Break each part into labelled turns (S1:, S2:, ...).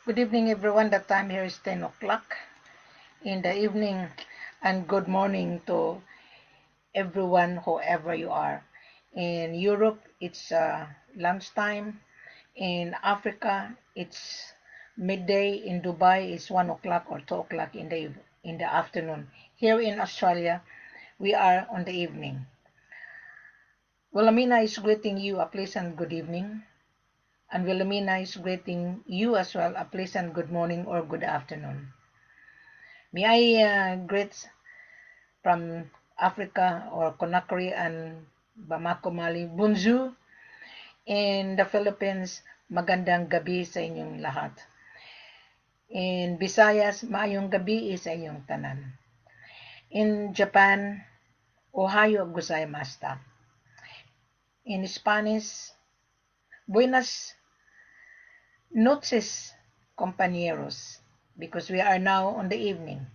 S1: Good evening, everyone. The time here is 10 o'clock in the evening, and good morning to everyone, whoever you are. In Europe, it's lunchtime. In Africa, it's midday. In Dubai, it's 1 o'clock or 2 o'clock in the afternoon. Here in Australia, we are on the evening. Wilhelmina is greeting you a pleasant good evening, and Wilhelmina is greeting you as well a pleasant good morning or good afternoon. May I greet from Africa or Conakry and Bamako Mali, Bonjour. In the Philippines, magandang gabi sa inyong lahat. In Visayas, maayong gabi sa inyong tanan. In Japan, Ohayo gozaimashita. In Spanish, buenas noches, compañeros, because we are now on the evening.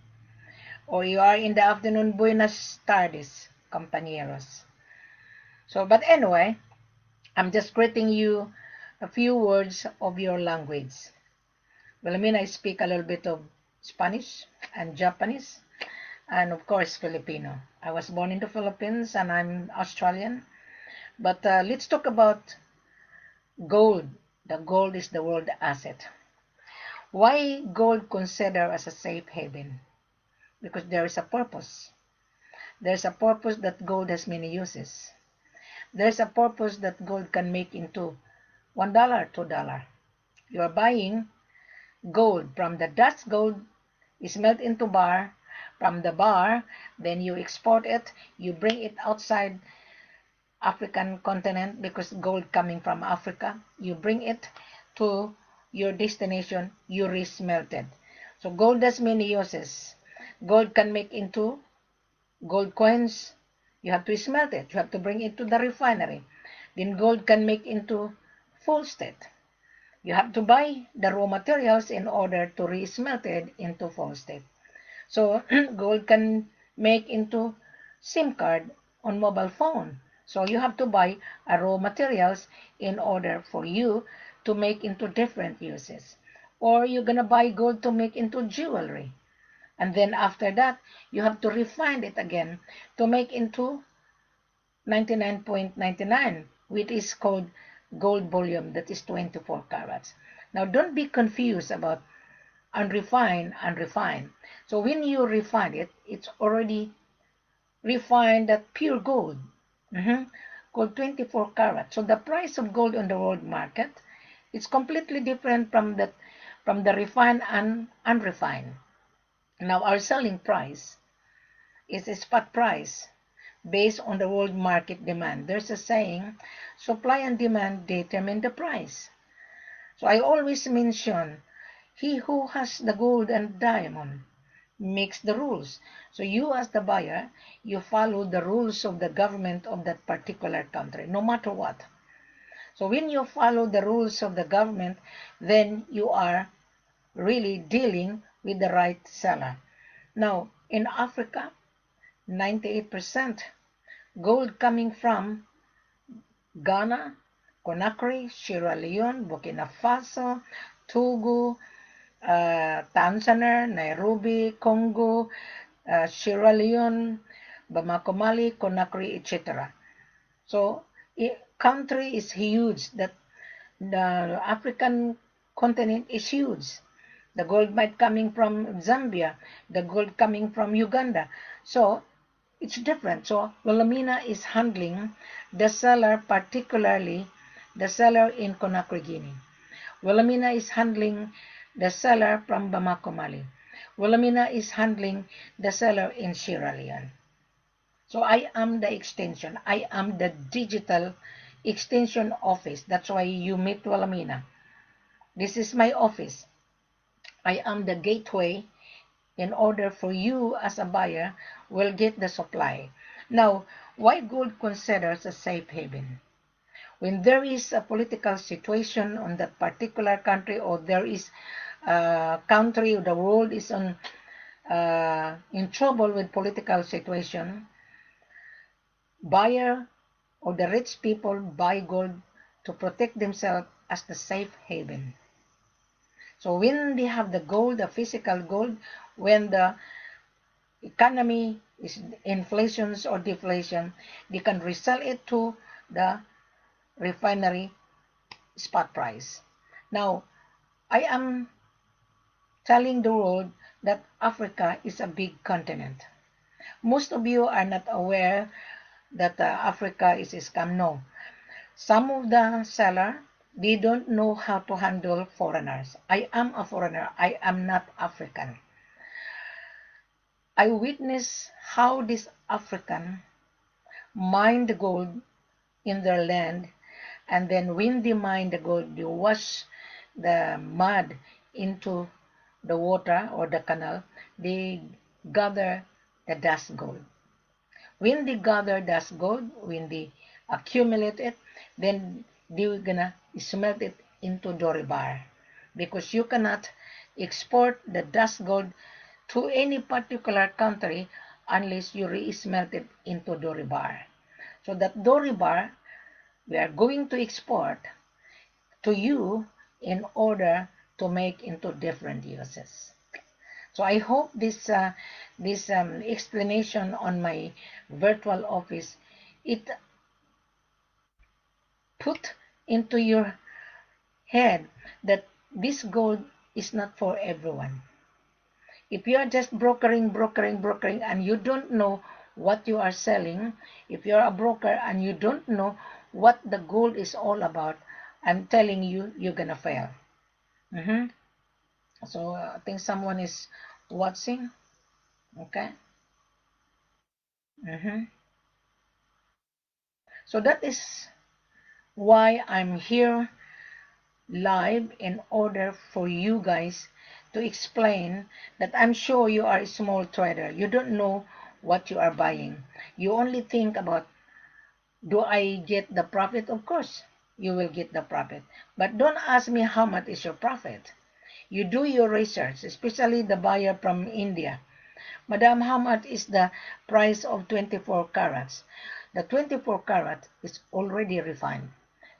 S1: Or you are in the afternoon, buenas tardes, compañeros. So, but anyway, I'm just greeting you a few words of your language. Well, I speak a little bit of Spanish and Japanese, and of course, Filipino. I was born in the Philippines and I'm Australian. But let's talk about gold. The gold is the world asset. Why gold considered as a safe haven? Because there is a purpose. There's a purpose that gold has many uses. There's a purpose that gold can make into $1, $2. You are buying gold from the Dutch gold is melted into bar. From the bar, then you export it. You bring it outside African continent because gold coming from Africa. You bring it to your destination. You resmelt it. So gold has many uses. Gold can make into gold coins. You have to smelt it. You have to bring it to the refinery. Then gold can make into full state. You have to buy the raw materials in order to re-smelt it into full state. So gold can make into SIM card on mobile phone. So you have to buy raw materials in order for you to make into different uses. Or you're gonna buy gold to make into jewelry. And then after that, you have to refine it again to make into 99.99, which is called gold bullion, that is 24 carats. Now, don't be confused about unrefined. So when you refine it, it's already refined at pure gold, called 24 carats. So the price of gold on the world market is completely different from the refined and unrefined. Now, our selling price is a spot price based on the world market demand. There's a saying, supply and demand determine the price. So I always mention, he who has the gold and diamond makes the rules. So you as the buyer, you follow the rules of the government of that particular country, no matter what. So when you follow the rules of the government, then you are really dealing with the right seller. Now, in Africa, 98% gold coming from Ghana, Conakry, Sierra Leone, Burkina Faso, Togo, Tanzania, Nairobi, Congo, Sierra Leone, Bamako Mali, Conakry, etc. So, country is huge. That the African continent is huge. The gold might coming from Zambia, the gold coming from Uganda. So it's different. So Wilhelmina is handling the seller, particularly the seller in Conakry, Guinea. Wilhelmina is handling the seller from Bamako, Mali. Wilhelmina is handling the seller in Sierra Leone. So I am the extension. I am the digital extension office. That's why you meet Wilhelmina. This is my office. I am the gateway in order for you as a buyer will get the supply. Now, why gold considers a safe haven? When there is a political situation on that particular country, or there is a country, the world is in trouble with political situation, buyer or the rich people buy gold to protect themselves as the safe haven. So when they have the gold, the physical gold, when the economy is inflations or deflation, they can resell it to the refinery spot price. Now, I am telling the world that Africa is a big continent. Most of you are not aware that Africa is a scam. No. Some of the seller, they don't know how to handle foreigners. I am a foreigner. I am not African. I witness how this African mine the gold in their land, and then when they mine the gold, they wash the mud into the water or the canal. They gather the dust gold. When they gather dust gold, when they accumulate it, then they're gonna smelt it into Doribar, because you cannot export the dust gold to any particular country unless you re-smelt it into Doribar. So that Doribar we are going to export to you in order to make into different uses. So I hope this explanation on my virtual office, it put into your head that this gold is not for everyone. If you are just brokering, and you don't know what you are selling, if you are a broker and you don't know what the gold is all about, I'm telling you, you're gonna fail. So I think someone is watching. Okay. So that is why I'm here live, in order for you guys to explain that I'm sure you are a small trader. You don't know what you are buying. You only think about, do I get the profit? Of course, you will get the profit. But don't ask me how much is your profit. You do your research, especially the buyer from India. Madam, how much is the price of 24 carats? The 24 carat is already refined.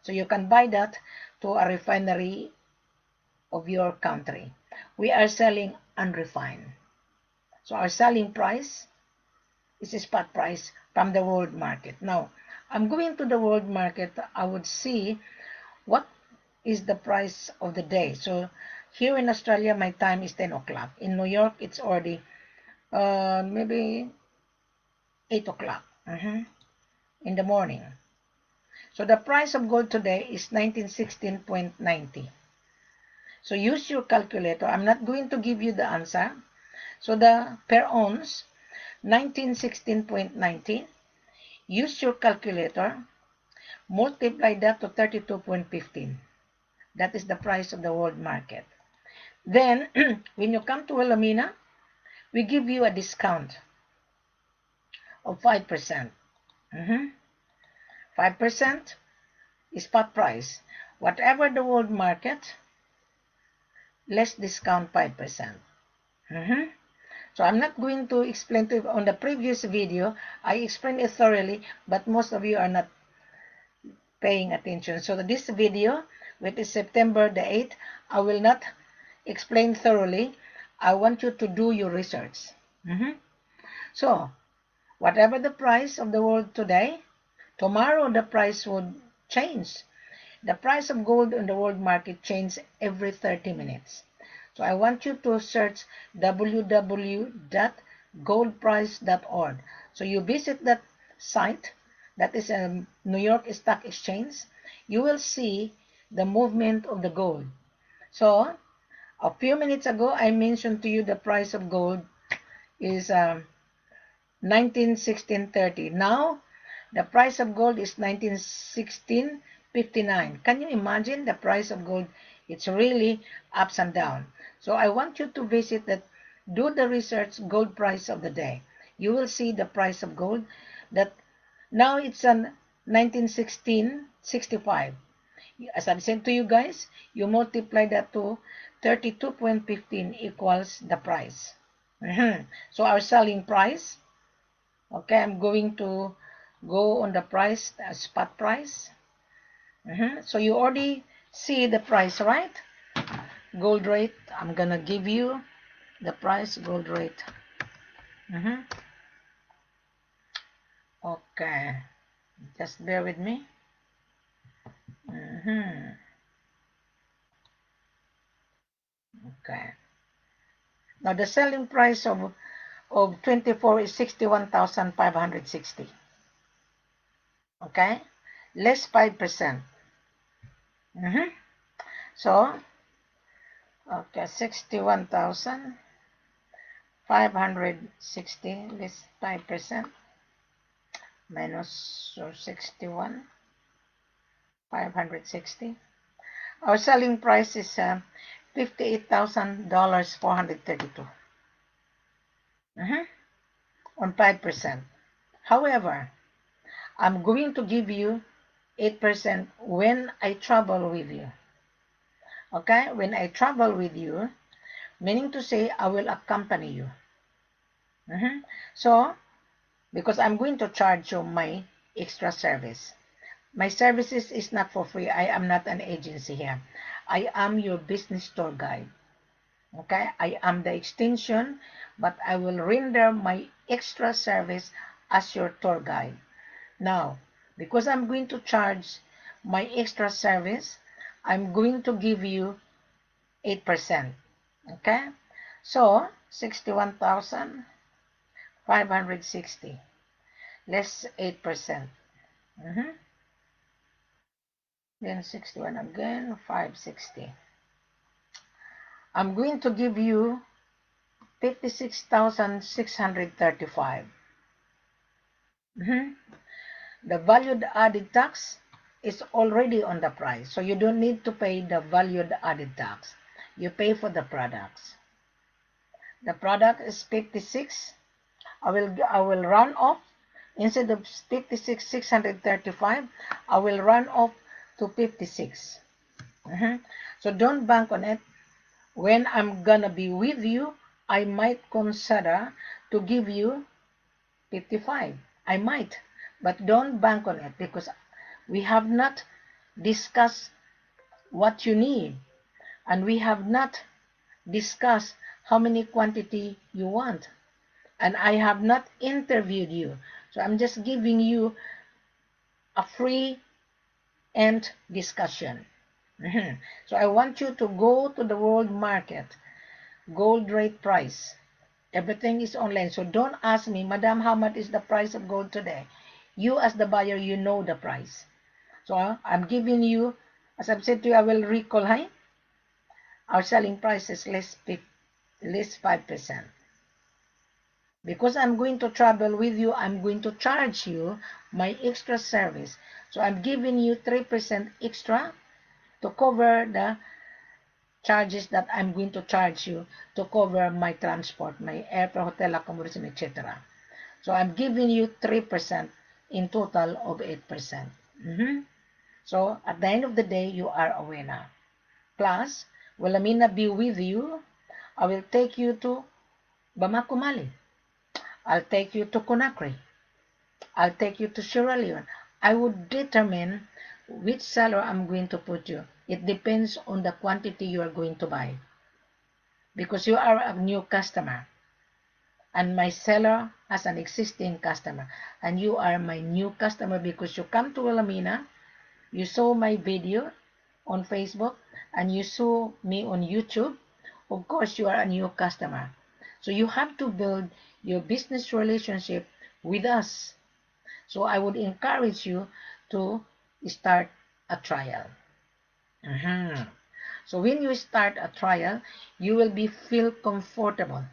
S1: So you can buy that to a refinery of your country. We are selling unrefined. So our selling price is a spot price from the world market. Now, I'm going to the world market. I would see what is the price of the day. So here in Australia, my time is 10 o'clock. In New York, it's already maybe 8 o'clock in the morning. So the price of gold today is 1916.90. So use your calculator. I'm not going to give you the answer. So the per ounce, 1916.90. Use your calculator. Multiply that to 32.15. That is the price of the world market. Then, when you come to Wilhelmina, we give you a discount of 5%. 5% is spot price. Whatever the world market, less discount 5%. So I'm not going to explain to you. On the previous video, I explained it thoroughly, but most of you are not paying attention. So this video, which is September the 8th, I will not explain thoroughly. I want you to do your research. So, whatever the price of the world today, tomorrow the price would change. The price of gold in the world market changes every 30 minutes. So I want you to search www.goldprice.org. So you visit that site, that is a New York Stock Exchange. You will see the movement of the gold. So a few minutes ago, I mentioned to you the price of gold is 1916.30. Now, the price of gold is 1916.59. Can you imagine the price of gold? It's really ups and down. So I want you to visit that, do the research, gold price of the day. You will see the price of gold that now it's on 1916.65. As I've said to you guys, you multiply that to 32.15 equals the price. So our selling price, okay, I'm going to go on the price, spot price. So you already see the price, right? gold rate. I'm gonna give you the price gold rate. Okay, just bear with me. Okay. Now the selling price of 24 is 61,560. Okay, less 5%. So okay, 61,560 less 5% minus so 61,560. Our selling price is $58,000 432 on 5%. However, I'm going to give you 8% when I travel with you. Okay, when I travel with you, meaning to say I will accompany you. So, because I'm going to charge you my extra service. My services is not for free. I am not an agency here. I am your business tour guide. Okay, I am the extension, but I will render my extra service as your tour guide. Now, because I'm going to charge my extra service, I'm going to give you 8%. Okay, so 61,560 less 8%. Then 61 again, 560. I'm going to give you 56,635. The valued added tax is already on the price, so you don't need to pay the valued added tax. You pay for the products. The product is 56. I will run off instead of 56,635. I will run off to 56. So don't bank on it. When I'm gonna be with you, I might consider to give you 55. I might, but don't bank on it because we have not discussed what you need, and we have not discussed how many quantity you want, and I have not interviewed you. So I'm just giving you a free end discussion. So I want you to go to the world market, gold rate price. Everything is online. So don't ask me, Madam, how much is the price of gold today? You as the buyer, you know the price. So I'm giving you, as I've said to you, I will recall, our selling price is less 5%. Because I'm going to travel with you, I'm going to charge you my extra service. So I'm giving you 3% extra to cover the charges that I'm going to charge you to cover my transport, my airfare, hotel accommodation, etc. So I'm giving you 3% in total of 8%. So at the end of the day, you are a winner. Plus, will Amina be with you? I will take you to Bamako Mali. I'll take you to Conakry. I'll take you to Sierra Leone. I would determine which seller I'm going to put you. It depends on the quantity you are going to buy. Because you are a new customer. And my seller has an existing customer. And you are my new customer because you come to Wilhelmina, you saw my video on Facebook, and you saw me on YouTube. Of course, you are a new customer. So you have to build your business relationship with us. So I would encourage you to start a trial. So when you start a trial, you will feel comfortable.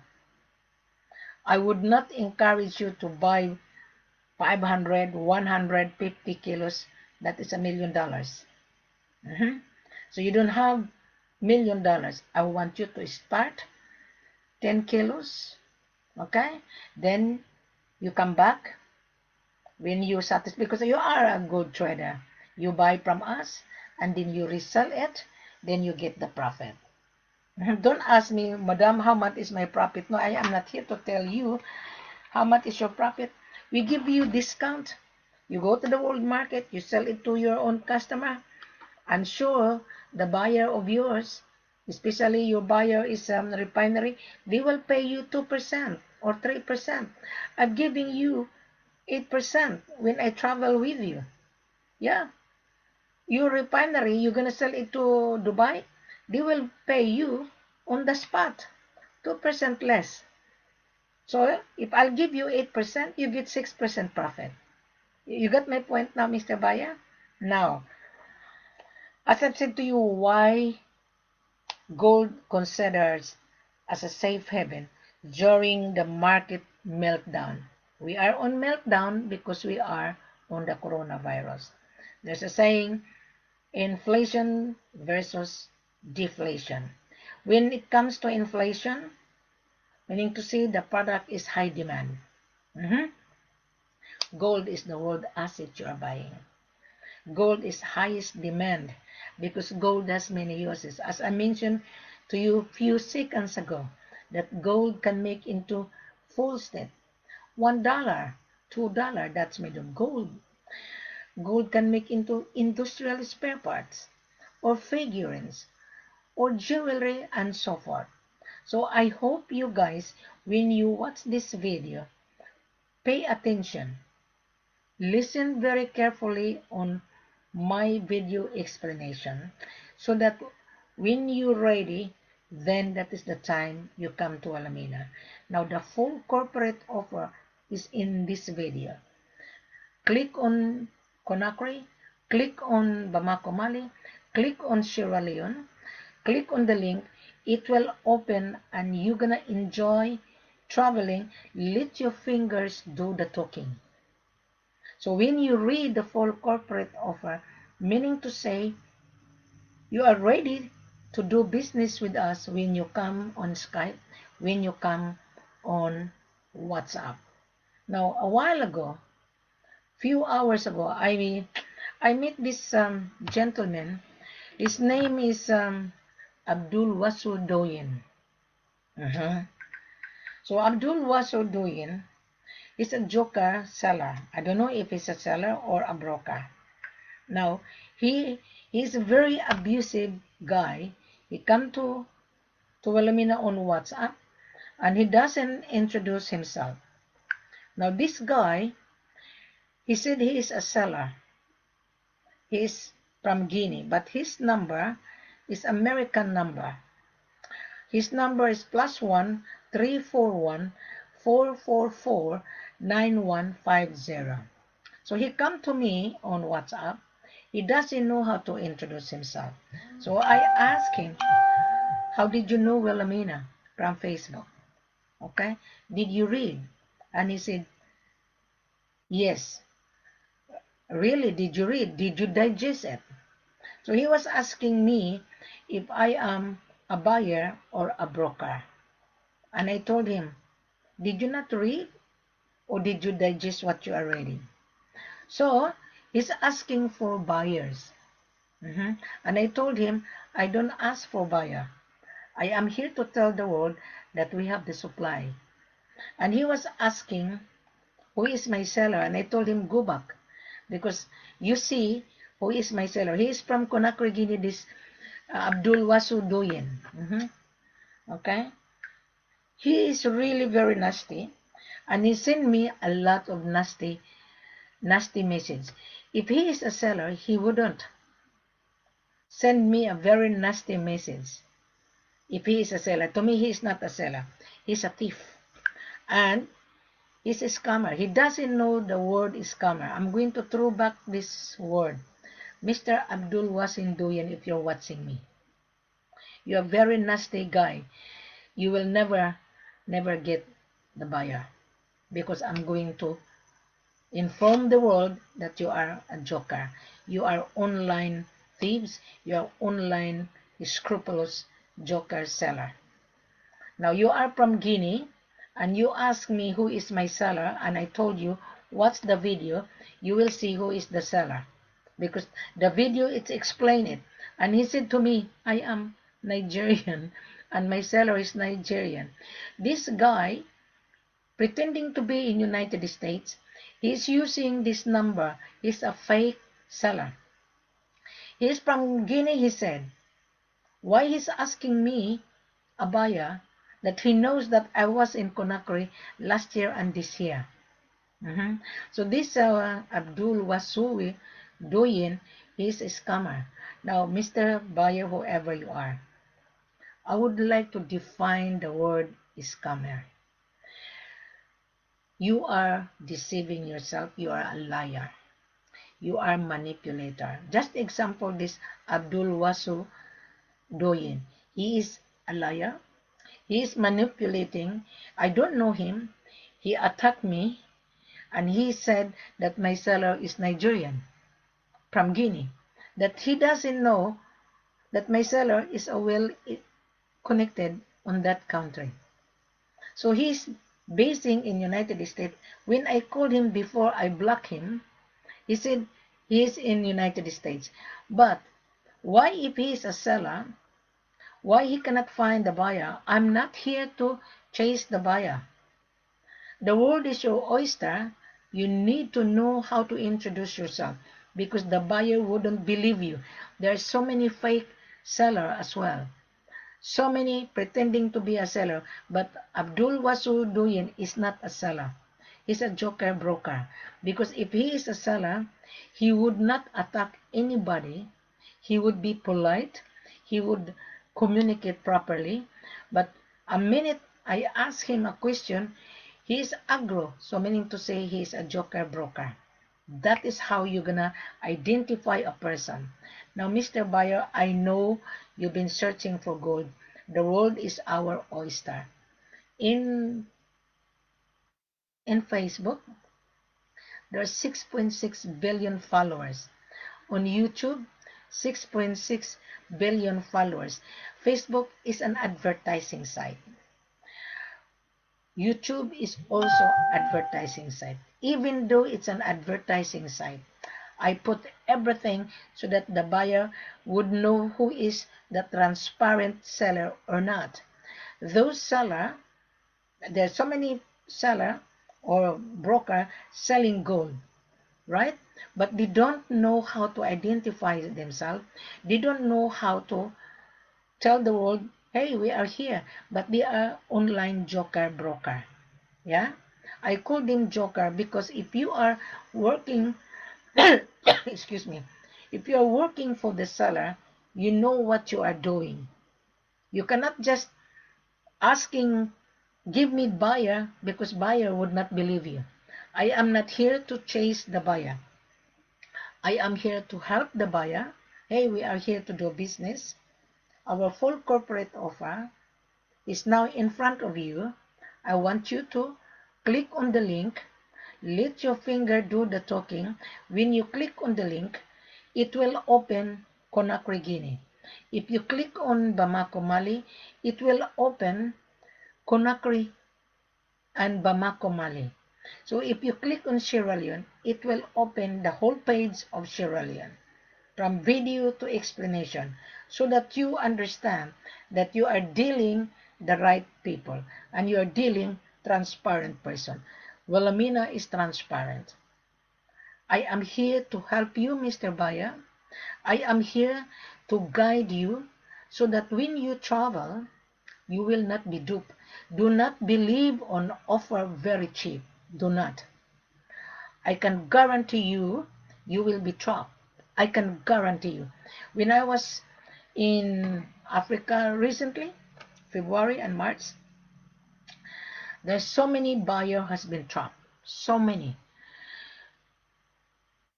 S1: I would not encourage you to buy 500, 150 kilos. That is $1 million. So you don't have $1 million. I want you to start 10 kilos. Okay? Then you come back when you satisfied, because you are a good trader. You buy from us and then you resell it, then you get the profit. Don't ask me, Madam, how much is my profit? No, I am not here to tell you how much is your profit. We give you discount. You go to the world market, you sell it to your own customer. I'm sure the buyer of yours especially your buyer is refinery, they will pay you 2% or 3%. I'm giving you 8% when I travel with you. Yeah, your refinery, you're gonna sell it to Dubai, they will pay you on the spot, 2% less. So if I'll give you 8%, you get 6% profit. You got my point now, Mr. Baya? Now, as I've said to you, why gold considers as a safe haven during the market meltdown. We are on meltdown because we are on the coronavirus. There's a saying, inflation versus deflation. When it comes to inflation, meaning to say the product is high demand. Gold is the world asset you are buying. Gold is highest demand because gold has many uses. As I mentioned to you a few seconds ago, that gold can make into full state. $1, $2, that's made of gold. Gold can make into industrial spare parts or figurines or jewelry and so forth. So I hope you guys, when you watch this video, pay attention. Listen very carefully on my video explanation so that when you're ready, then that is the time you come to Alameda. Now the full corporate offer is in this video. Click on Conakry, click on Bamako Mali, click on Sierra Leone, click on the link. It will open and you're gonna enjoy traveling. Let your fingers do the talking. So when you read the full corporate offer, meaning to say you are ready to do business with us when you come on Skype, when you come on WhatsApp. Now, a while ago, few hours ago, I met this gentleman. His name is Abdul Wasu Doyen. So Abdul Wasu Doyen is a joker seller. I don't know if he's a seller or a broker. Now, he's a very abusive guy. He come to Wilhelmina on WhatsApp, and he doesn't introduce himself. Now, this guy, he said he is a seller. He's from Guinea, but his number is American number. His number is +1 341 444 9150. So he come to me on WhatsApp. He doesn't know how to introduce himself. So I asked him, how did you know Wilhelmina? From Facebook. Okay? Did you read? And he said, yes. Really, did you read? Did you digest it? So he was asking me if I am a buyer or a broker. And I told him, did you not read? Or did you digest what you are reading? So he's asking for buyers. And I told him, I don't ask for buyer. I am here to tell the world that we have the supply. And he was asking, who is my seller? And I told him, go back. Because you see, who is my seller? He is from Conakry, Guinea, this Abdul Wasu Doyen. Okay? He is really very nasty. And he sent me a lot of nasty messages. If he is a seller, he wouldn't send me a very nasty message. If he is a seller, to me he is not a seller. He's a thief. And he's a scammer. He doesn't know the word scammer. I'm going to throw back this word. Mr. Abdul Wasin Doyen, if you're watching me, you're a very nasty guy. You will never get the buyer. Because I'm going to inform the world that you are a joker. You are online thieves. You are online scrupulous joker seller. Now you are from Guinea and you ask me who is my seller, and I told you watch the video. You will see who is the seller because the video it's explain it. And he said to me, I am Nigerian and my seller is Nigerian. This guy pretending to be in United States, he's using this number. He's a fake seller. He's from Guinea, he said. Why he's asking me, a buyer, that he knows that I was in Conakry last year and this year. So this Abdul Wasui Doyin, he's a scammer. Now, Mr. Buyer, whoever you are, I would like to define the word scammer. You are deceiving yourself. You are a liar. You are manipulator. Just example this Abdul Wasu Doyin. He is a liar. He is manipulating. I don't know him. He attacked me and he said that my seller is Nigerian from Guinea. That he doesn't know that my seller is a well connected on that country. So he's basing in United States. When I called him before I blocked him, he said he is in United States. But why if he is a seller, why he cannot find the buyer? I'm not here to chase the buyer. The world is your oyster. You need to know how to introduce yourself because the buyer wouldn't believe you. There are so many fake seller as well. So many pretending to be a seller, but Abdul Wasu Duyin is not a seller. He's a joker broker. Because if he is a seller, he would not attack anybody. He would be polite. He would communicate properly. But a minute I ask him a question, he is aggro. So meaning to say he is a joker broker. That is how you're gonna identify a person. Now, Mr. Buyer, I know you've been searching for gold. The world is our oyster. In Facebook, there are 6.6 billion followers. On YouTube, 6.6 billion followers. Facebook is an advertising site. YouTube is also advertising site. Even though it's an advertising site, I put everything so that the buyer would know who is the transparent seller or not. Those seller, there's so many seller or broker selling gold, right? But they don't know how to identify themselves. They don't know how to tell the world, hey, we are here. But they are online joker broker. Yeah? I call them joker because if you are working excuse me, if you are working for the seller, you know what you are doing. You cannot just asking, give me buyer, because buyer would not believe you. I am not here to chase the buyer. I am here to help the buyer. Hey, we are here to do business. Our full corporate offer is now in front of you. I want you to click on the link. Let your finger do the talking. When you click on the link, it will open Conakry, Guinea. If you click on Bamako Mali, it will open Conakry and Bamako Mali. So if you click on Sierra Leone, it will open the whole page of Sierra Leone, from video to explanation, so that you understand that you are dealing the right people and you are dealing transparent person. Wilhelmina is transparent. I am here to help you, Mr. Buyer. I am here to guide you so that when you travel, you will not be duped. Do not believe on offer very cheap. Do not. I can guarantee you, you will be trapped. I can guarantee you. When I was in Africa recently, February and March, there's so many buyer has been trapped. So many.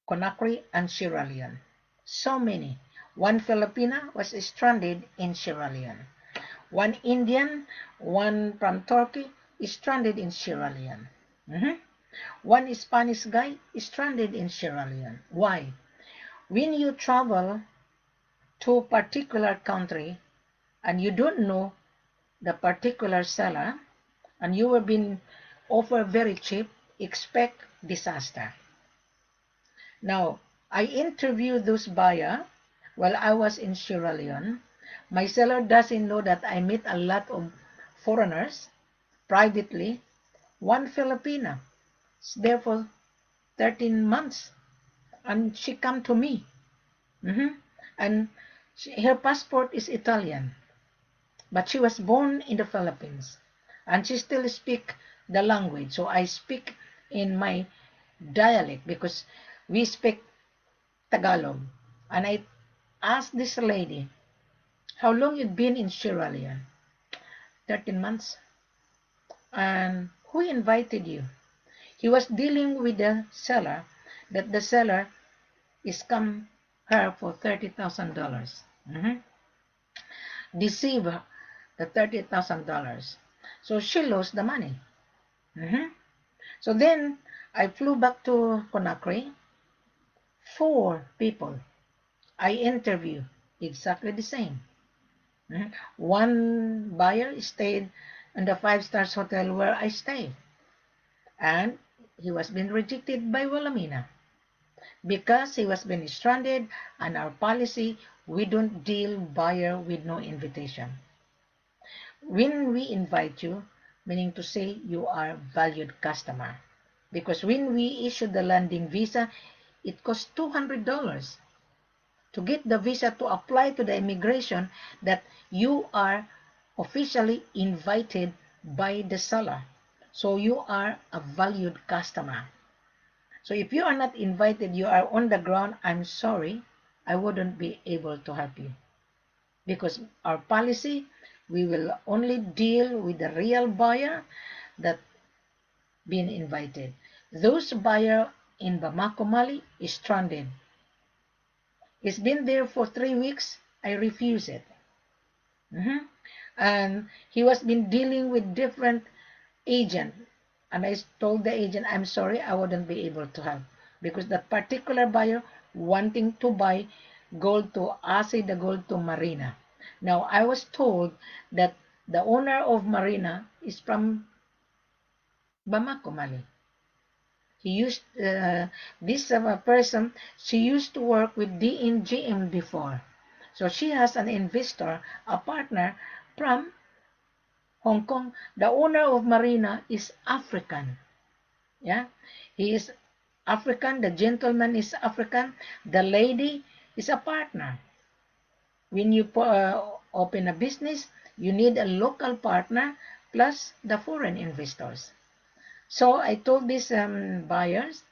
S1: Conakry and Sierra Leone. So many. One Filipina was stranded in Sierra Leone. One Indian, one from Turkey is stranded in Sierra Leone. One Spanish guy is stranded in Sierra Leone. Why? When you travel to a particular country and you don't know the particular seller and you were being offered very cheap, expect disaster. Now, I interviewed those buyer while I was in Sierra Leone. My seller doesn't know that I meet a lot of foreigners privately. One Filipina is there for 13 months and she come to me. And Her passport is Italian, but she was born in the Philippines, and she still speak the language. So I speak in my dialect because we speak Tagalog. And I asked this lady, how long you been in Sierra Leone? 13 months. And who invited you? He was dealing with the seller, that the seller is come her for $30,000. Deceive her the $30,000. So she lost the money. So then I flew back to Conakry. 4 people I interviewed exactly the same. One buyer stayed in the 5 stars hotel where I stayed, and he was being rejected by Wilhelmina because he was being stranded, and our policy, we don't deal buyer with no invitation. When we invite you, meaning to say you are valued customer, because when we issue the landing visa, it costs $200 to get the visa to apply to the immigration that you are officially invited by the seller. So you are a valued customer. So if you are not invited, you are on the ground, I'm sorry, I wouldn't be able to help you. Because our policy, we will only deal with the real buyer that been invited. Those buyer in Bamako Mali is stranded. He's been there for 3 weeks. I refuse it. And he was been dealing with different agent. And I told the agent, I'm sorry, I wouldn't be able to help. Because that particular buyer wanting to buy gold to assay the gold to Marina. Now, I was told that the owner of Marina is from Bamako, Mali. He used this person. She used to work with DNGM before, so she has an investor, a partner from Hong Kong. The owner of Marina is African. Yeah, he is African. The gentleman is African. The lady is a partner. When you open a business, you need a local partner plus the foreign investors. So I told these buyers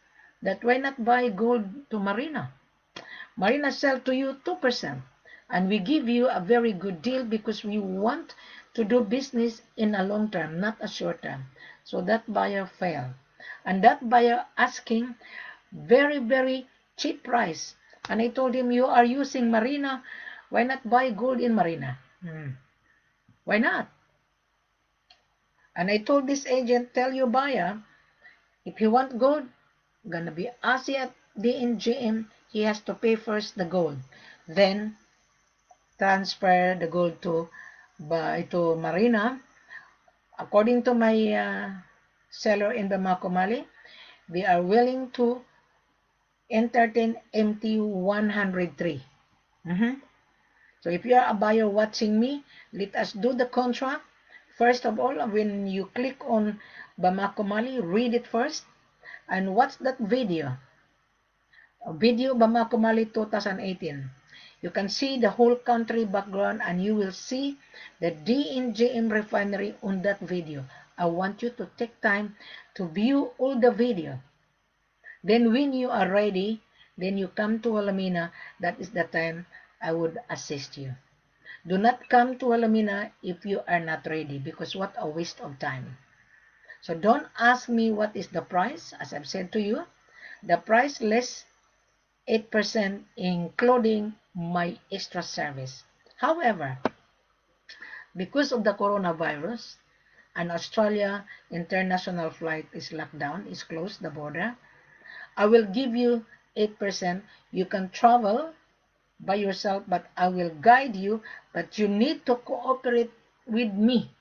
S1: that why not buy gold to Marina? Marina sell to you 2%, and we give you a very good deal because we want to do business in a long term, not a short term. So that buyer failed. And that buyer asking very, very cheap price. And I told him, you are using Marina, why not buy gold in Marina? Why not? And I told this agent, tell your buyer, if you want gold, gonna be assay at DNGM, he has to pay first the gold. Then transfer the gold to Marina. According to my seller in Bamako Mali, they are willing to entertain MT 103. So if you are a buyer watching me, let us do the contract. First of all, when you click on Bamako Mali, read it first and watch that video. Video Bamako Mali 2018. You can see the whole country background and you will see the DNGM refinery on that video. I want you to take time to view all the video. Then when you are ready, then you come to Alamina. That is the time I would assist you. Do not come to Alamina if you are not ready, because what a waste of time. So don't ask me what is the price. As I've said to you, the price less 8% including my extra service. However, because of the coronavirus and Australia international flight is locked down, is closed, the border, I will give you 8%. You can travel by yourself, but I will guide you, but you need to cooperate with me.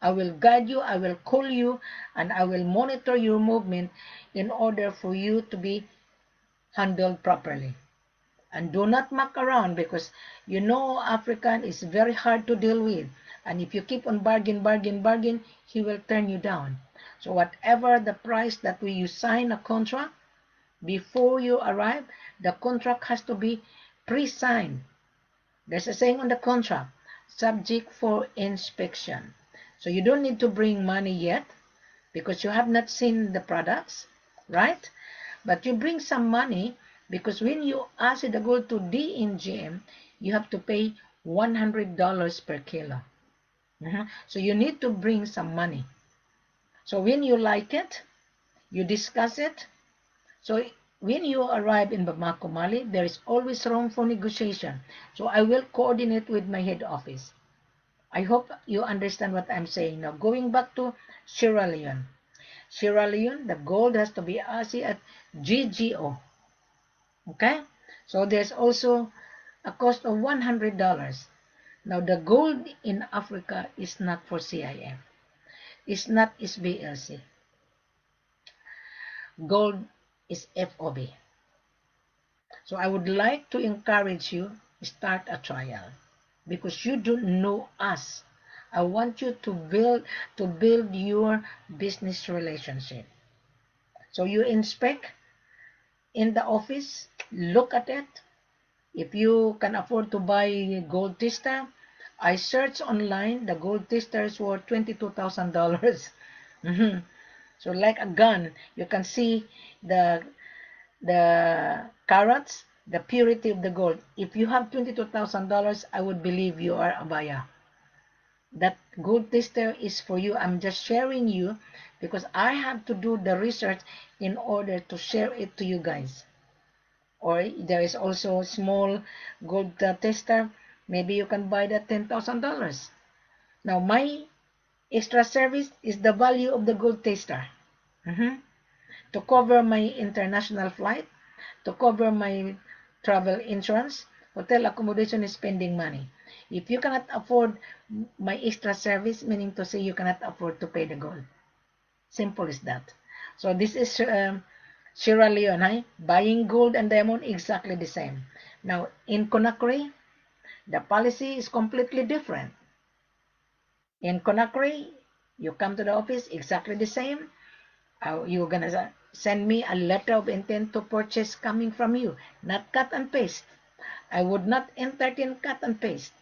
S1: I will guide you, I will call you, and I will monitor your movement in order for you to be handled properly. And do not muck around, because you know African is very hard to deal with. And if you keep on bargain, he will turn you down. So whatever the price that you sign a contract, before you arrive, the contract has to be pre-signed. There's a saying on the contract, subject for inspection. So you don't need to bring money yet because you have not seen the products, right? But you bring some money because when you ask the gold to DNGM, you have to pay $100 per kilo. So you need to bring some money. So when you like it, you discuss it. So when you arrive in Bamako, Mali, there is always room for negotiation. So I will coordinate with my head office. I hope you understand what I'm saying. Now, going back to Sierra Leone. Sierra Leone, the gold has to be assay at GGO. Okay? So there's also a cost of $100. Now, the gold in Africa is not for CIF. It's not SBLC. Gold is FOB. So I would like to encourage you start a trial because you don't know us. I want you to build your business relationship. So you inspect in the office, look at it. If you can afford to buy gold tester, I searched online, the gold testers were $22,000. So like a gun, you can see the carats, the purity of the gold. If you have $22,000, I would believe you are a buyer. That gold tester is for you. I'm just sharing you because I have to do the research in order to share it to you guys. Or there is also a small gold tester. Maybe you can buy that $10,000. Now my extra service is the value of the gold tester. To cover my international flight, to cover my travel insurance, hotel accommodation is spending money. If you cannot afford my extra service, meaning to say you cannot afford to pay the gold. Simple as that. So this is Sierra Leone, buying gold and diamond exactly the same. Now in Conakry, the policy is completely different. In Conakry, you come to the office exactly the same. You're gonna send me a letter of intent to purchase coming from you, not cut and paste. I would not entertain cut and paste.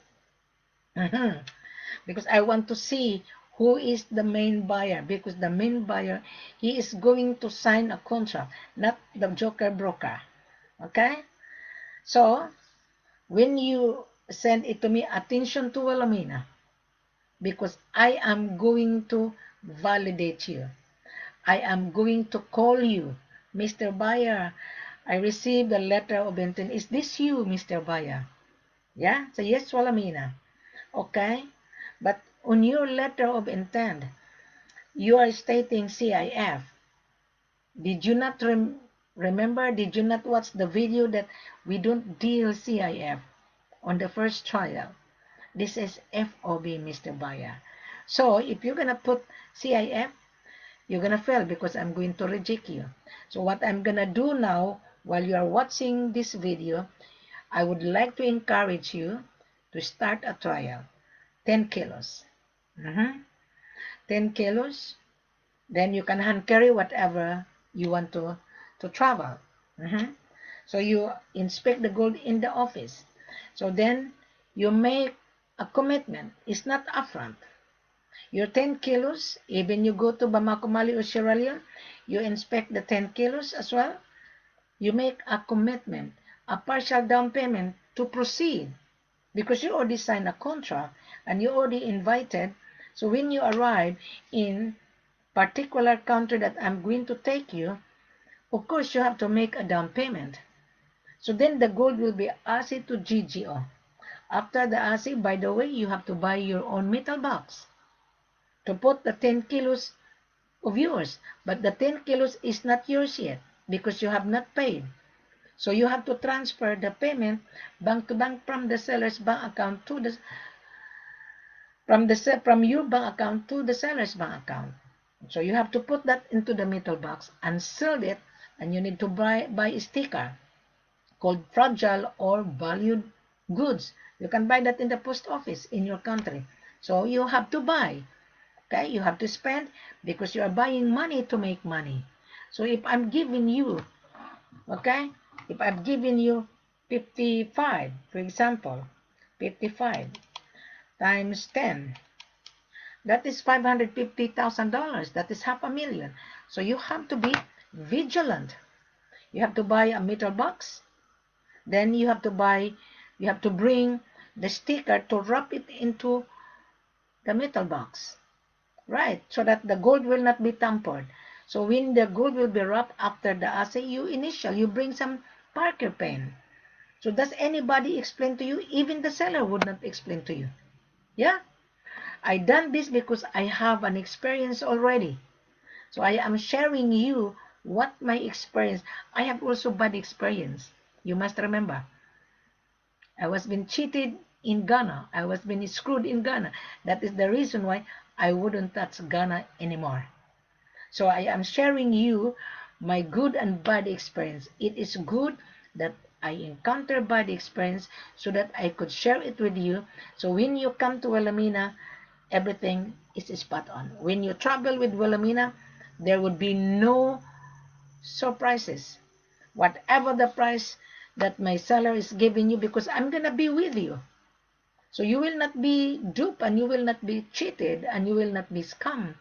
S1: Because I want to see who is the main buyer, because the main buyer, he is going to sign a contract, not the joker broker. Okay? So, when you send it to me, attention to Wilhelmina, because I am going to validate you. I am going to call you, Mr. Buyer. I received a letter of intent. Is this you, Mr. Buyer? Yeah? So yes, Wilhelmina. Okay? But on your letter of intent, you are stating CIF. Did you not remember? Did you not watch the video that we don't deal CIF on the first trial? This is FOB, Mr. Buyer. So if you're gonna put CIF, you're gonna fail because I'm going to reject you. So what I'm gonna do now, while you are watching this video, I would like to encourage you to start a trial. 10 kilos. 10 kilos. Then you can hand carry whatever you want to travel. So you inspect the gold in the office. So then you make a commitment. It's not upfront. Your 10 kilos, even you go to Bamako Mali or Sierra Leone, you inspect the 10 kilos as well. You make a commitment, a partial down payment to proceed because you already signed a contract and you already invited. So when you arrive in particular country that I'm going to take you, of course you have to make a down payment. So then the gold will be assay to GGO. After the assay, by the way, you have to buy your own metal box to put the 10 kilos of yours. But the 10 kilos is not yours yet because you have not paid. So you have to transfer the payment bank to bank from the seller's bank account to the from your bank account to the seller's bank account. So you have to put that into the metal box and seal it, and you need to buy a sticker called fragile or valued goods. You can buy that in the post office in your country. So you have to buy. Okay, you have to spend because you are buying money to make money. So if I'm giving you, okay, if I'm giving you 55, for example, 55 times 10. That is $550,000. That is $500,000. So you have to be vigilant. You have to buy a metal box. Then you have to bring the sticker to wrap it into the metal box. Right, so that the gold will not be tampered. So when the gold will be wrapped after the assay, you bring some Parker pen. So does anybody explain to you? Even the seller would not explain to you. Yeah? I done this because I have an experience already. So I am sharing you what my experience. I have also bad experience. You must remember. I was being cheated in Ghana. I was being screwed in Ghana. That is the reason why I wouldn't touch Ghana anymore. So I am sharing you my good and bad experience. It is good that I encounter bad experience so that I could share it with you. So when you come to Wilhelmina, everything is spot on. When you travel with Wilhelmina, there would be no surprises. Whatever the price that my seller is giving you, because I'm going to be with you. So you will not be duped and you will not be cheated and you will not be scammed,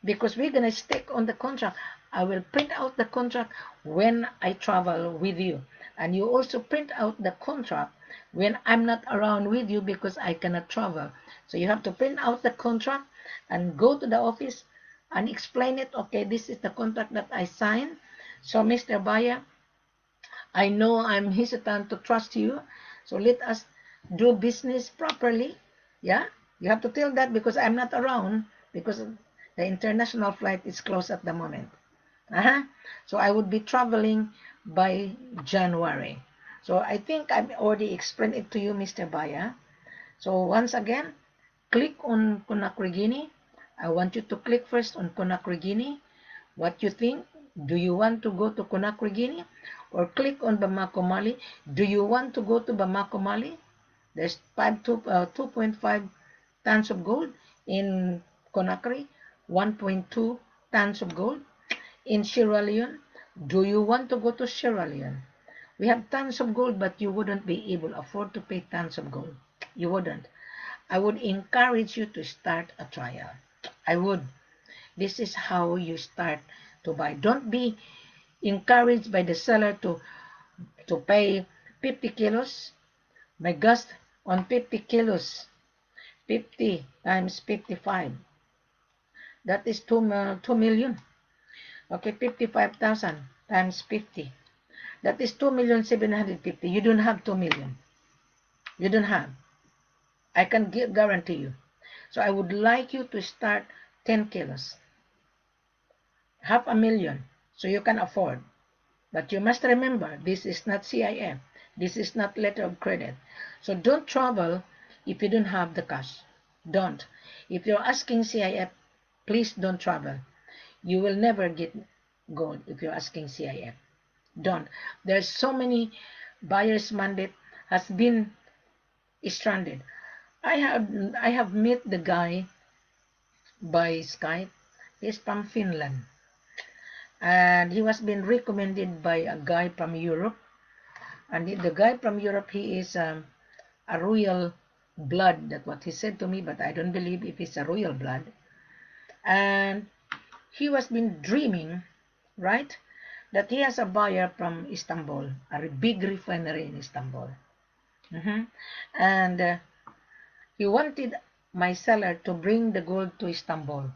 S1: because we're going to stick on the contract. I will print out the contract when I travel with you. And you also print out the contract when I'm not around with you because I cannot travel. So you have to print out the contract and go to the office and explain it. Okay, this is the contract that I signed. So Mr. Buyer, I know I'm hesitant to trust you. So let us do business properly. Yeah, you have to tell that because I'm not around, because the international flight is closed at the moment. So I would be traveling by January. So I think I've already explained it to you, Mr. Baya. So once again, click on Conakry, Guinea. I want you to click first on Conakry, Guinea. What you think? Do you want to go to Conakry, Guinea? Or click on Bamako, Mali. Do you want to go to Bamako, Mali? There's 2.5 tons of gold in Conakry, 1.2 tons of gold. In Sierra Leone, do you want to go to Sierra Leone? We have tons of gold, but you wouldn't be able to afford to pay tons of gold. You wouldn't. I would encourage you to start a trial. I would. This is how you start to buy. Don't be encouraged by the seller to pay 50 kilos. My cost on 50 kilos, 50 times 55. That is 2 million. Okay, 55,000 times 50. That is 2,750,000. You don't have 2 million. You don't have. I can guarantee you. So I would like you to start 10 kilos. $500,000. So you can afford. But you must remember, this is not CIF. This is not letter of credit. So don't travel if you don't have the cash. Don't. If you're asking CIF, please don't travel. You will never get gold if you're asking CIF. Don't. There's so many buyers mandate has been stranded. I have met the guy by Skype. He's from Finland. And he was being recommended by a guy from Europe. And the guy from Europe, he is a royal blood. That's what he said to me, but I don't believe if he's a royal blood. And he was been dreaming, right, that he has a buyer from Istanbul, a big refinery in Istanbul. And he wanted my seller to bring the gold to Istanbul.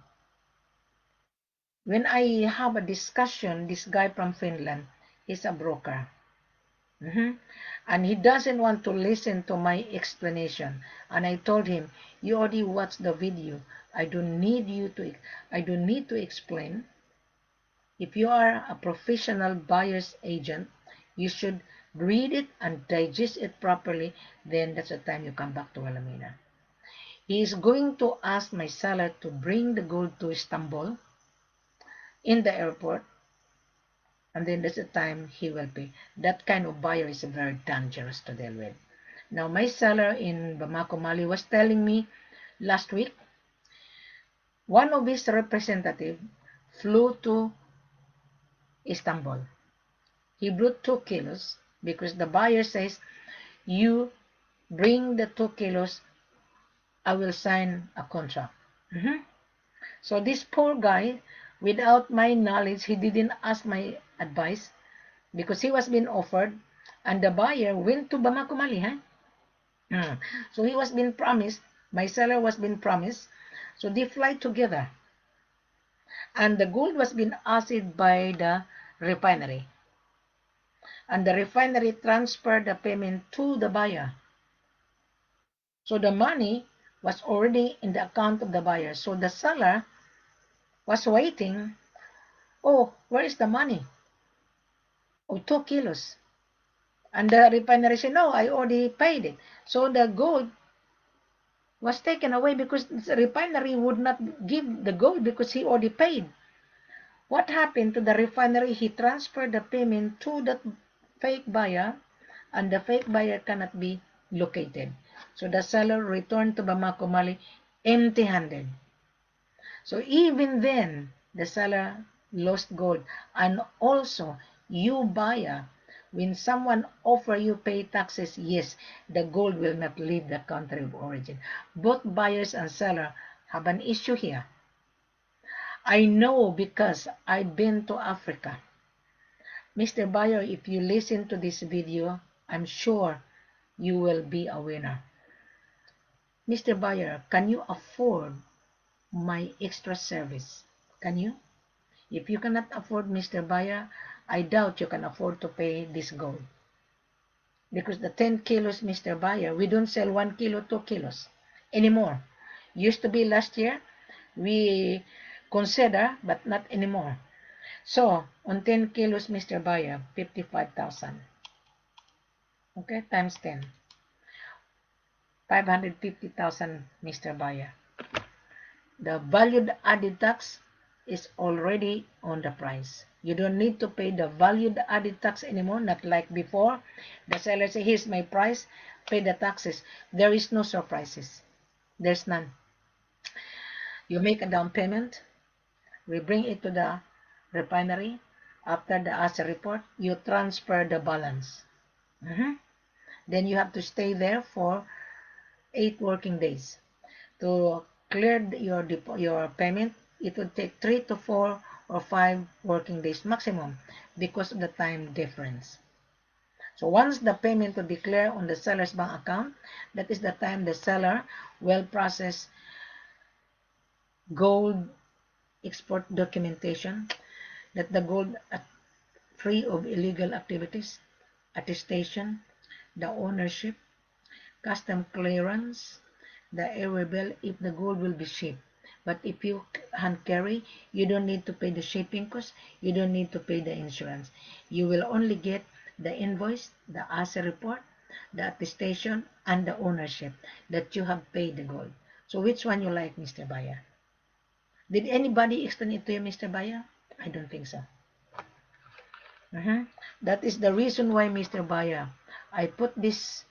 S1: When I have a discussion, this guy from Finland is a broker. And he doesn't want to listen to my explanation. And I told him, you already watched the video. I don't need to explain. If you are a professional buyer's agent, you should read it and digest it properly. Then that's the time you come back to Wilhelmina. He is going to ask my seller to bring the gold to Istanbul in the airport, and then there's a time he will pay. That kind of buyer is very dangerous to deal with. Now, my seller in Bamako, Mali was telling me last week, one of his representatives flew to Istanbul. He brought 2 kilos because the buyer says, you bring the 2 kilos, I will sign a contract. So this poor guy, without my knowledge, he didn't ask my advice because he was being offered, and the buyer went to Bamako Mali. So he was being promised, my seller was being promised, so they fly together, and the gold was being assayed by the refinery, and the refinery transferred the payment to the buyer. So the money was already in the account of the buyer. So the seller was waiting. Oh, where is the money? Oh, 2 kilos. And the refinery said, no, I already paid it. So the gold was taken away because the refinery would not give the gold because he already paid. What happened to the refinery? He transferred the payment to the fake buyer, and the fake buyer cannot be located. So the seller returned to Bamako Mali empty-handed. So even then, the seller lost gold. And also, you buyer, when someone offer you pay taxes, yes, the gold will not leave the country of origin. Both buyers and seller have an issue here. I know because I've been to Africa. Mr. Buyer, if you listen to this video, I'm sure you will be a winner. Mr. Buyer, can you afford my extra service? Can you? If you cannot afford, Mr. Buyer, I doubt you can afford to pay this gold. Because the 10 kilos, Mr. Buyer, we don't sell 1 kilo, 2 kilos anymore. Used to be last year, we consider, but not anymore. So, on 10 kilos, Mr. Buyer, 55,000. Okay, times 10. 550,000, Mr. Buyer. The valued added tax is already on the price. You don't need to pay the valued added tax anymore, not like before. The seller says, here's my price, pay the taxes. There is no surprises. There's none. You make a down payment, we bring it to the refinery. After the assay report, you transfer the balance. Then you have to stay there for 8 working days. To clear your payment, it would take 3 to 4 or 5 working days maximum because of the time difference. So once the payment will be clear on the seller's bank account, that is the time the seller will process gold export documentation, that the gold free of illegal activities, attestation, the ownership, custom clearance, the airway bill if the gold will be shipped. But if you hand carry, you don't need to pay the shipping cost, you don't need to pay the insurance. You will only get the invoice, the assay report, the attestation, and the ownership that you have paid the gold. So which one you like, Mr. Buyer? Did anybody explain it to you, Mr. Buyer? I don't think so. That is the reason why, Mr. Buyer, I put this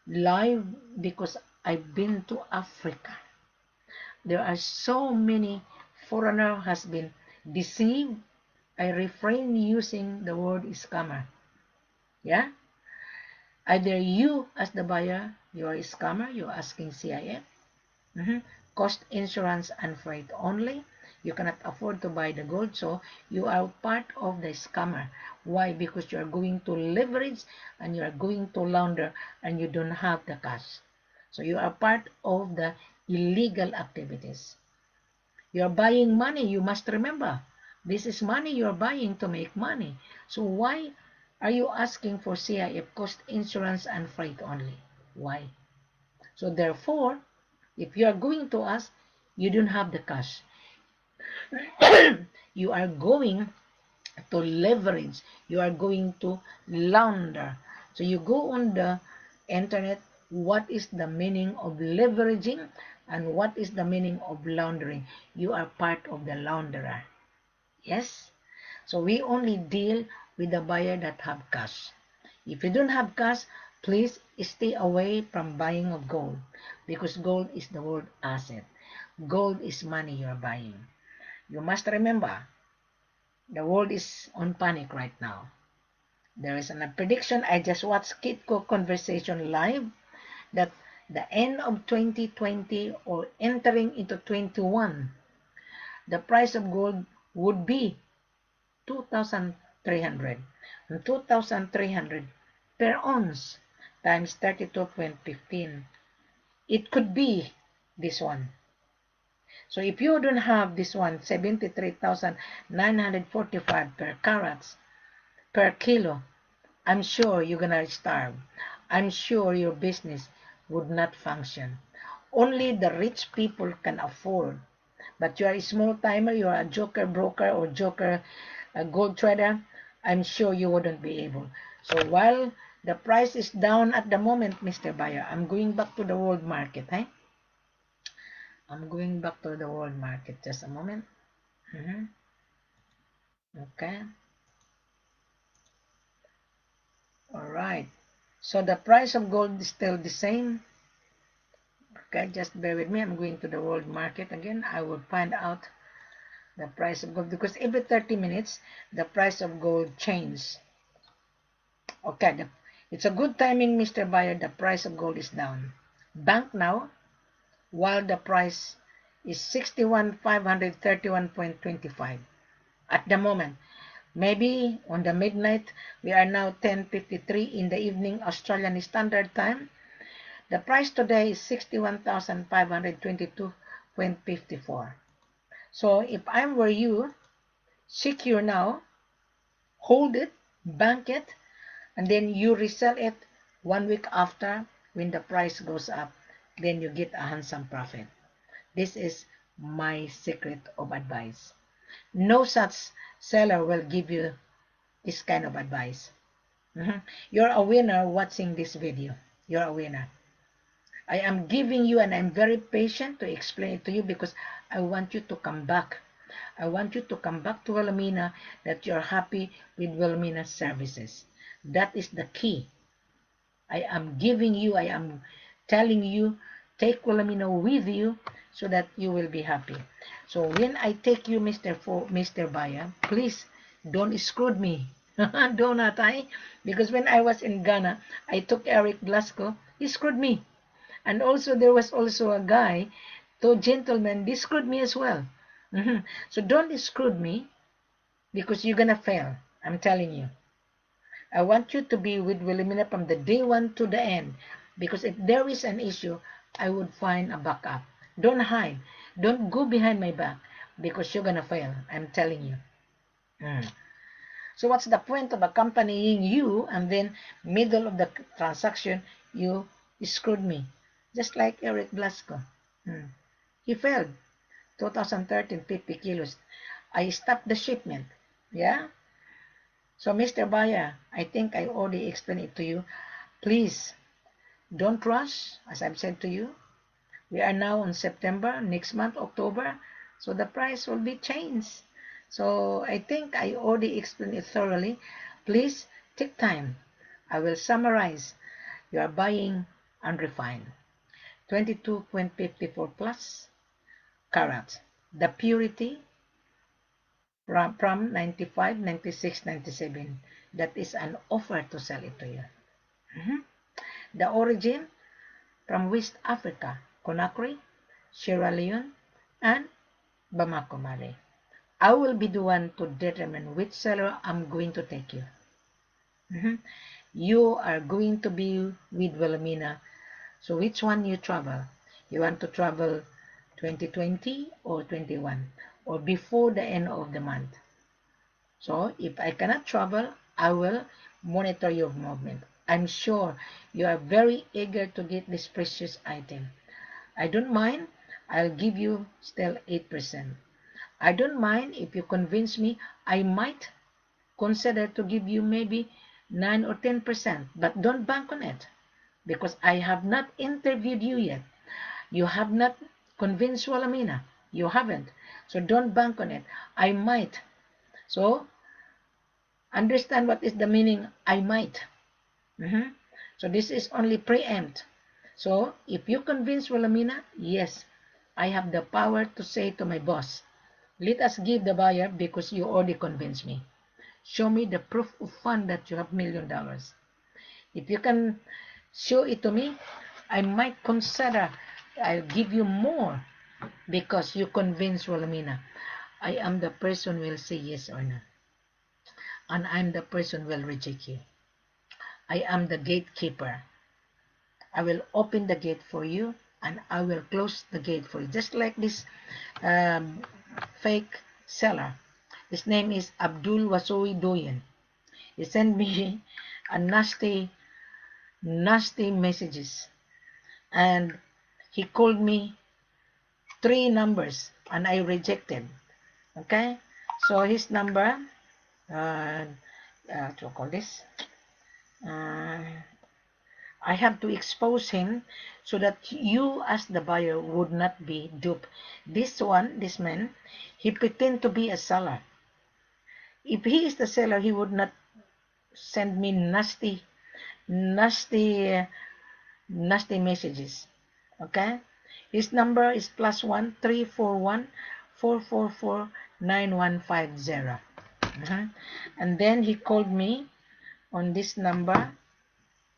S1: live because I've been to Africa. There are so many foreigner has been deceived. I refrain using the word scammer. Yeah? Either you as the buyer, you are a scammer, you're asking CIF. Cost, insurance, and freight only. You cannot afford to buy the gold, so you are part of the scammer. Why? Because you are going to leverage and you are going to launder and you don't have the cash. So you are part of the illegal activities. You are buying money, you must remember. This is money you are buying to make money. So why are you asking for CIF, cost, insurance, and freight only? Why? So therefore, if you are going to ask, you don't have the cash. You are going to leverage. You are going to launder. So you go on the internet, what is the meaning of leveraging and what is the meaning of laundering? You are part of the launderer. Yes? So we only deal with the buyer that have cash. If you don't have cash, please stay away from buying of gold because gold is the word asset. Gold is money you're buying. You must remember, the world is on panic right now. There is a prediction. I just watched Kitco Conversation live. that the end of 2020 or entering into 21, the price of gold would be 2,300. And 2,300 per ounce times 32.15. It could be this one. So if you don't have this one, 73,945 per carats per kilo, I'm sure you're gonna starve. I'm sure your business would not function. Only the rich people can afford. But you are a small timer, you are a joker broker or joker gold trader, I'm sure you wouldn't be able. So while the price is down at the moment, Mr. Buyer, I'm going back to the world market. Eh? I'm going back to the world market. Just a moment. Okay. All right. So the price of gold is still the same. Okay, just bear with me. I'm going to the world market again. I will find out the price of gold because every 30 minutes the price of gold changes. Okay, it's a good timing, Mr. Buyer. The price of gold is down. Bank now, while the price is 61,531.25 at the moment. Maybe on the midnight, we are now 10:53 in the evening Australian Standard Time. The price today is 61,522.54. So if I were you, secure now, hold it, bank it, and then you resell it 1 week after when the price goes up, then you get a handsome profit. This is my secret of advice. No such seller will give you this kind of advice. You're a winner watching this video. You're a winner. I am giving you and I'm very patient to explain it to you because I want you to come back. I want you to come back to Wilhelmina that you're happy with Wilhelmina's services. That is the key. I am telling you, take Wilhelmina with you so that you will be happy. So when I take you, Mr. Buyer, please don't screw me. Don't I? Because when I was in Ghana, I took Eric Blasco. He screwed me. And also there was also a guy, two gentlemen, they screwed me as well. So don't screw me because you're gonna fail. I'm telling you. I want you to be with Wilhelmina from the day one to the end. Because if there is an issue, I would find a backup. Don't hide. Don't go behind my back because you're gonna fail. I'm telling you. So what's the point of accompanying you and then middle of the transaction you screwed me? Just like Eric Blasco. He failed. 2013, 50 kilos. I stopped the shipment. Yeah? So Mr. Buyer, I think I already explained it to you. Please, don't rush, as I've said to you. We are now on September, next month, October. So the price will be changed. So I think I already explained it thoroughly. Please take time. I will summarize. You are buying unrefined. 22.54 plus carats. The purity from 95, 96, 97. That is an offer to sell it to you. The origin from West Africa, Conakry, Sierra Leone, and Bamako Mali. I will be the one to determine which seller I'm going to take you. You are going to be with Wilhelmina. So which one you travel? You want to travel 2020 or 21 or before the end of the month? So if I cannot travel, I will monitor your movement. I'm sure you are very eager to get this precious item. I don't mind. I'll give you still 8%. I don't mind if you convince me. I might consider to give you maybe 9 or 10%, but don't bank on it because I have not interviewed you yet. You have not convinced Wilhelmina. You haven't. So don't bank on it. I might. So understand what is the meaning I might. So this is only preempt. So if you convince Wilhelmina, yes, I have the power to say to my boss, let us give the buyer because you already convinced me. Show me the proof of fund that you have $1 million. If you can show it to me, I might consider I'll give you more because you convince Wilhelmina. I am the person who will say yes or no. And I'm the person who will reject you. I am the gatekeeper. I will open the gate for you and I will close the gate for you. Just like this um, fake seller. His name is Abdul Wasowi Doyen. He sent me a nasty messages, and he called me 3 numbers and I rejected. Okay, so his number, to call this, uh, I have to expose him so that you as the buyer would not be duped. This man, he pretend to be a seller. If he is the seller, he would not send me nasty, nasty messages. Okay, his number is +1 341 444 9150. And then he called me on this number.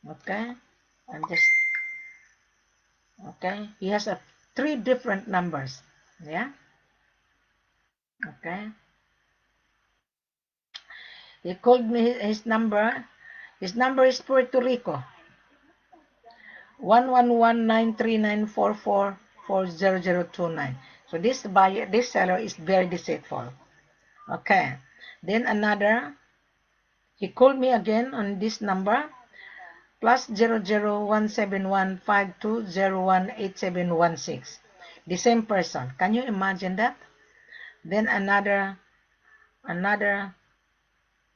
S1: Okay, and just okay, he has 3 different numbers. Yeah, okay, he called me his number. His number is Puerto Rico 1119394440029. So this seller is very deceitful. Okay, then another, he called me again on this number +001715201871 the same person. Can you imagine that? Then another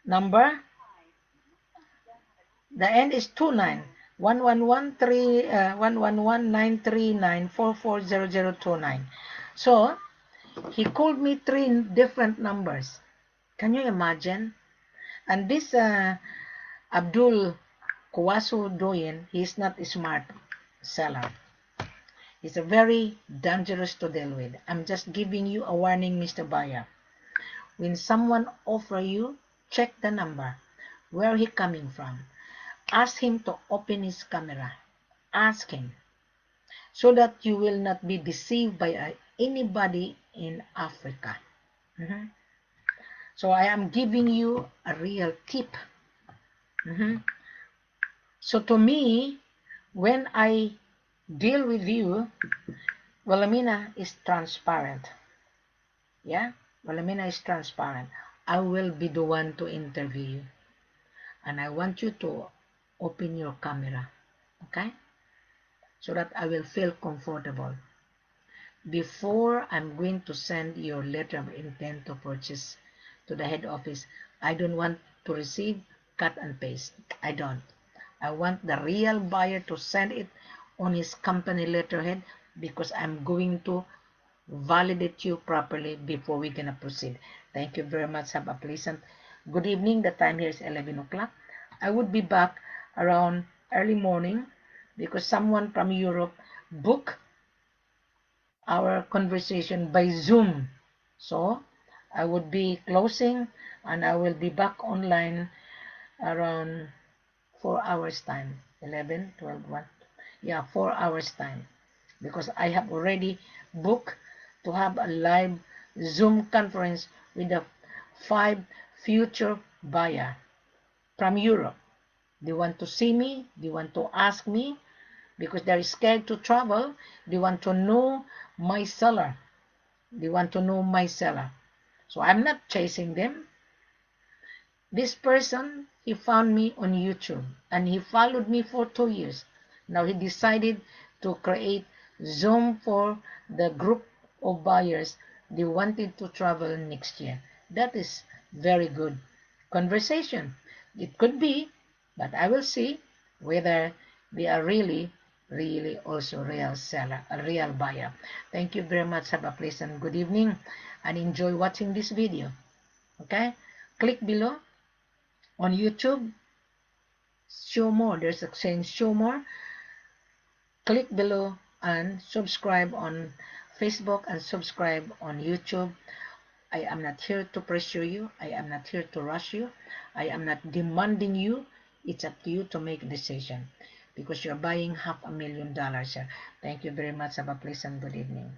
S1: number, the end is 29 1119394400029. So he called me 3 different numbers. Can you imagine? And this Abdul Kawasu Doyen, he's not a smart seller. He's a very dangerous to deal with. I'm just giving you a warning, Mr. Buyer. When someone offer you, check the number. Where he coming from? Ask him to open his camera. Ask him. So that you will not be deceived by anybody in Africa. So I am giving you a real tip. So to me, when I deal with you, Wilhelmina is transparent. Yeah? Wilhelmina is transparent. I will be the one to interview you. And I want you to open your camera. Okay? So that I will feel comfortable. Before I'm going to send your letter of intent to purchase to the head office, I don't want to receive cut and paste. I don't. I want the real buyer to send it on his company letterhead because I'm going to validate you properly before we're going to proceed. Thank you very much. Have a pleasant good evening. The time here is 11 o'clock. I would be back around early morning because someone from Europe booked our conversation by Zoom. So I would be closing and I will be back online around 4 hours time. 11, 12, 1. Yeah, 4 hours time. Because I have already booked to have a live Zoom conference with the 5 future buyer from Europe. They want to see me. They want to ask me because they're scared to travel. They want to know my seller. They want to know my seller. So I'm not chasing them. This person, he found me on YouTube and he followed me for 2 years. Now he decided to create Zoom for the group of buyers they wanted to travel next year. That is very good conversation. It could be, but I will see whether they are really also real seller, a real buyer. Thank you very much. Have a pleasant good evening and enjoy watching this video. Okay? Click below on YouTube. Show more. There's a saying show more. Click below and subscribe on Facebook and subscribe on YouTube. I am not here to pressure you. I am not here to rush you. I am not demanding you. It's up to you to make a decision. because you're buying $500,000, sir. Thank you very much. Have a pleasant good evening.